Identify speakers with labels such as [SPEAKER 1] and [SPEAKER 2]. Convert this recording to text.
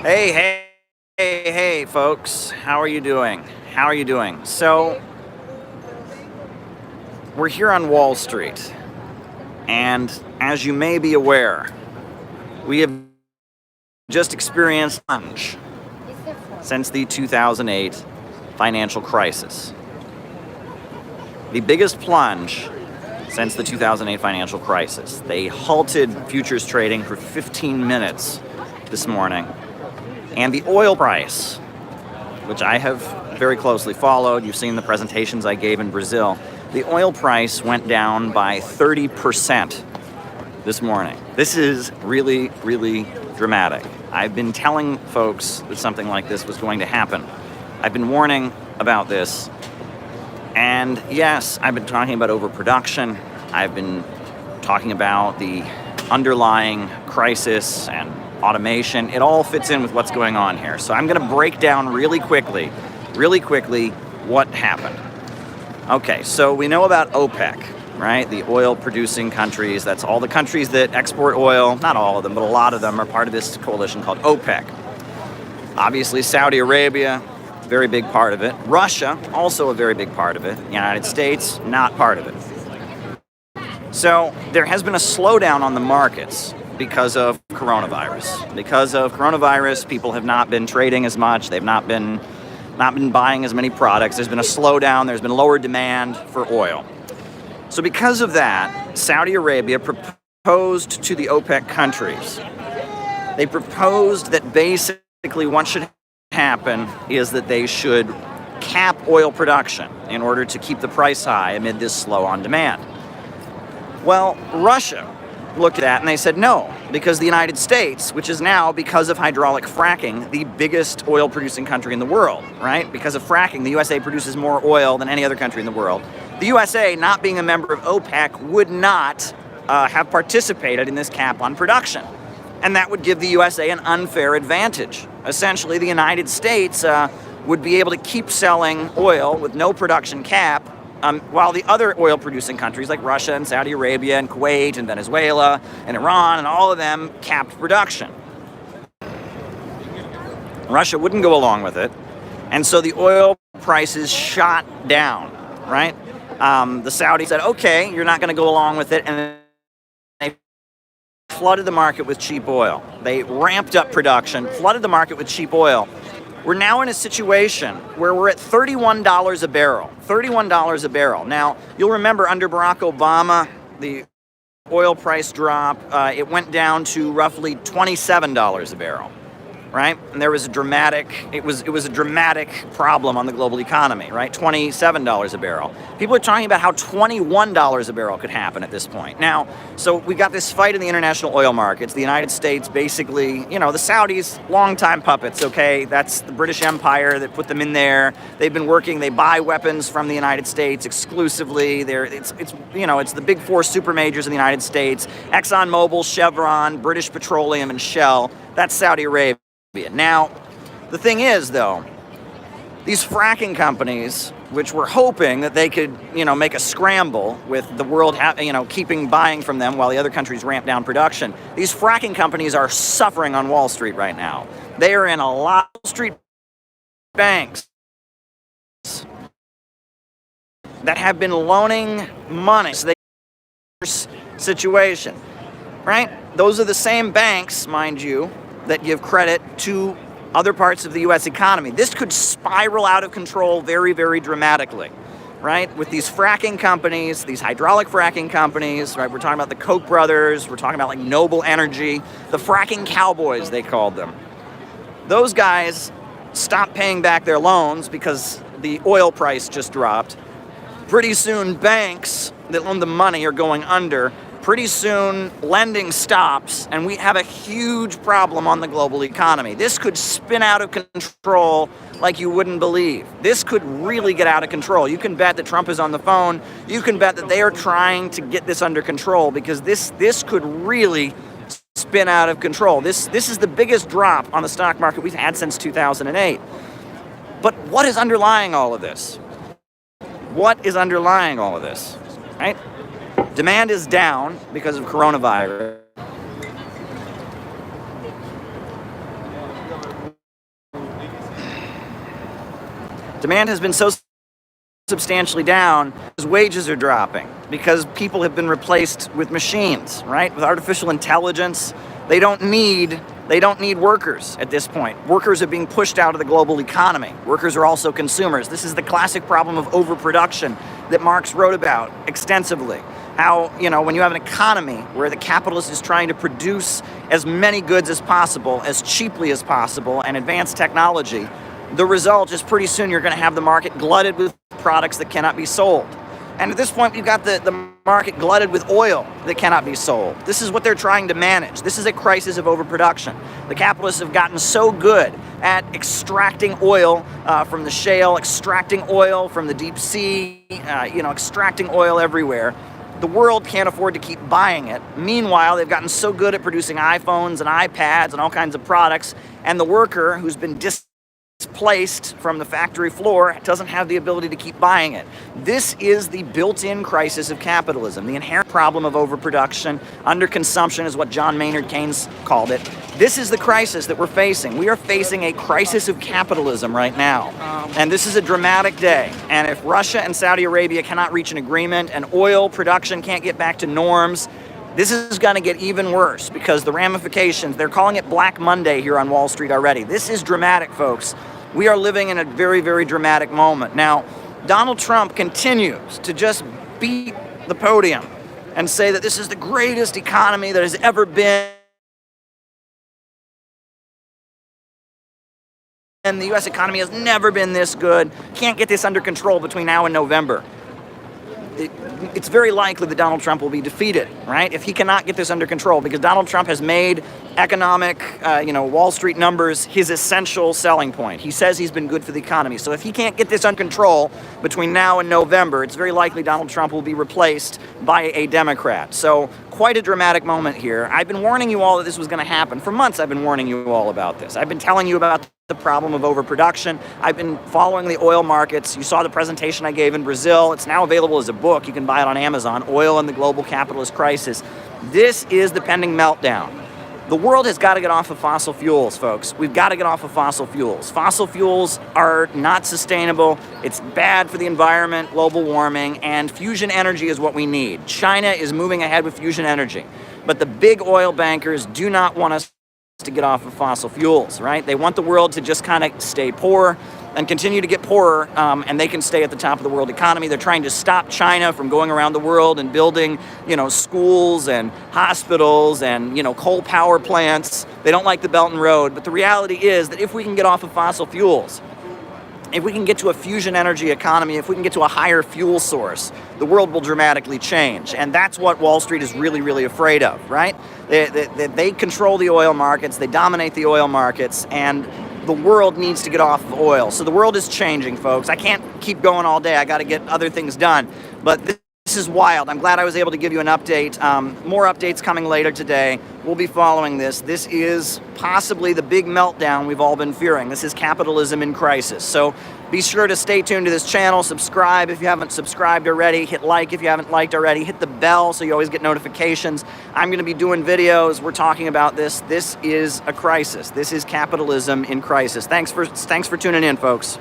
[SPEAKER 1] Hey, folks. How are you doing? So, we're here on Wall Street, and as you may be aware, we have just experienced a plunge since the 2008 financial crisis. The biggest plunge since the 2008 financial crisis. They halted futures trading for 15 minutes this morning. And the oil price, which I have very closely followed, you've seen the presentations I gave in Brazil, the oil price went down by 30% this morning. This is really, really dramatic. I've been telling folks that something like this was going to happen. I've been warning about this. And yes, I've been talking about overproduction. I've been talking about the underlying crisis and automation. It all fits in with what's going on here. So I'm going to break down really quickly what happened. Okay, so we know about OPEC, right? The oil producing countries. That's all the countries that export oil. Not all of them, but a lot of them are part of this coalition called OPEC. Obviously, Saudi Arabia, very big part of it. Russia, also a very big part of it. The United States, not part of it. So there has been a slowdown on the markets because of coronavirus. Because of coronavirus, people have not been trading as much. They've not been buying as many products. There's been a slowdown. There's been lower demand for oil. So because of that, Saudi Arabia proposed to the OPEC countries. They proposed that basically what should happen is that they should cap oil production in order to keep the price high amid this slow on demand. Well, Russia looked at that and they said no, because the United States, which is now, because of hydraulic fracking, the biggest oil producing country in the world, right? Because of fracking, the USA produces more oil than any other country in the world. The USA, not being a member of OPEC, would not have participated in this cap on production. And that would give the USA an unfair advantage. Essentially, the United States would be able to keep selling oil with no production cap, while the other oil-producing countries like Russia and Saudi Arabia and Kuwait and Venezuela and Iran and all of them capped production. Russia wouldn't go along with it, and so the oil prices shot down, right? The Saudis said, okay, you're not going to go along with it, and they flooded the market with cheap oil. They ramped up production, flooded the market with cheap oil. We're now in a situation where we're at $31 a barrel. $31 a barrel. Now, you'll remember under Barack Obama, the oil price drop, it went down to roughly $27 a barrel, right? And there was a dramatic problem on the global economy, right? $27 a barrel. People are talking about how $21 a barrel could happen at this point. Now, so we got this fight in the international oil markets. The United States basically, the Saudis, longtime puppets, okay? That's the British Empire that put them in there. They've been working, they buy weapons from the United States exclusively. It's the big four super majors in the United States: ExxonMobil, Chevron, British Petroleum, and Shell. That's Saudi Arabia. Now, the thing is, though, these fracking companies, which were hoping that they could, make a scramble with the world, keeping buying from them while the other countries ramp down production, these fracking companies are suffering on Wall Street right now. They are in a lot of Wall Street banks that have been loaning money. So situation, right? Those are the same banks, mind you, that give credit to other parts of the U.S. economy. This could spiral out of control very, very dramatically, right? With these fracking companies, these hydraulic fracking companies, right? We're talking about the Koch brothers. We're talking about like Noble Energy, the fracking cowboys, they called them. Those guys stopped paying back their loans because the oil price just dropped. Pretty soon, banks that loan the money are going under. Pretty soon, lending stops, and we have a huge problem on the global economy. This could spin out of control like you wouldn't believe. This could really get out of control. You can bet that Trump is on the phone. You can bet that they are trying to get this under control, because this could really spin out of control. This is the biggest drop on the stock market we've had since 2008. But what is underlying all of this? What is underlying all of this, right? Demand is down because of coronavirus. Demand has been so substantially down because wages are dropping, because people have been replaced with machines, right? With artificial intelligence, they don't need workers at this point. Workers are being pushed out of the global economy. Workers are also consumers. This is the classic problem of overproduction that Marx wrote about extensively. How, when you have an economy where the capitalist is trying to produce as many goods as possible, as cheaply as possible, and advance technology, the result is pretty soon you're going to have the market glutted with products that cannot be sold. And at this point, you've got the market glutted with oil that cannot be sold. This is what they're trying to manage. This is a crisis of overproduction. The capitalists have gotten so good at extracting oil from the shale, extracting oil from the deep sea, extracting oil everywhere. The world can't afford to keep buying it. Meanwhile, they've gotten so good at producing iPhones and iPads and all kinds of products, and the worker who's been displaced from the factory floor doesn't have the ability to keep buying it. This is the built-in crisis of capitalism, the inherent problem of overproduction. Underconsumption is what John Maynard Keynes called it. This is the crisis that we're facing. We are facing a crisis of capitalism right now. And this is a dramatic day. And if Russia and Saudi Arabia cannot reach an agreement and oil production can't get back to norms, this is going to get even worse, because the ramifications, they're calling it Black Monday here on Wall Street already. This is dramatic, folks. We are living in a very, very dramatic moment. Now, Donald Trump continues to just beat the podium and say that this is the greatest economy that has ever been. And the U.S. economy has never been this good. Can't get this under control between now and November. It's very likely that Donald Trump will be defeated, right? If he cannot get this under control, because Donald Trump has made economic, Wall Street numbers his essential selling point. He says he's been good for the economy. So if he can't get this under control between now and November, it's very likely Donald Trump will be replaced by a Democrat. So quite a dramatic moment here. I've been warning you all that this was going to happen. For months, I've been warning you all about this. I've been telling you about the problem of overproduction. I've been following the oil markets. You saw the presentation I gave in Brazil. It's now available as a book. You can buy it on Amazon, Oil and the Global Capitalist Crisis. This is the pending meltdown. The world has got to get off of fossil fuels, folks. We've got to get off of fossil fuels. Fossil fuels are not sustainable. It's bad for the environment, global warming, and fusion energy is what we need. China is moving ahead with fusion energy. But the big oil bankers do not want us to get off of fossil fuels, right? They want the world to just kind of stay poor and continue to get poorer, and they can stay at the top of the world economy. They're trying to stop China from going around the world and building, schools and hospitals and, coal power plants. They don't like the Belt and Road, but the reality is that if we can get off of fossil fuels, if we can get to a fusion energy economy, if we can get to a higher fuel source, the world will dramatically change. And that's what Wall Street is really, really afraid of, right? They control the oil markets, they dominate the oil markets, and the world needs to get off of oil. So the world is changing, folks. I can't keep going all day. I got to get other things done. But this is wild. I'm glad I was able to give you an update. More updates coming later today. We'll be following this. This is possibly the big meltdown we've all been fearing. This is capitalism in crisis. So be sure to stay tuned to this channel. Subscribe if you haven't subscribed already. Hit like if you haven't liked already. Hit the bell so you always get notifications. I'm going to be doing videos. We're talking about this. This is a crisis. This is capitalism in crisis. Thanks for tuning in, folks.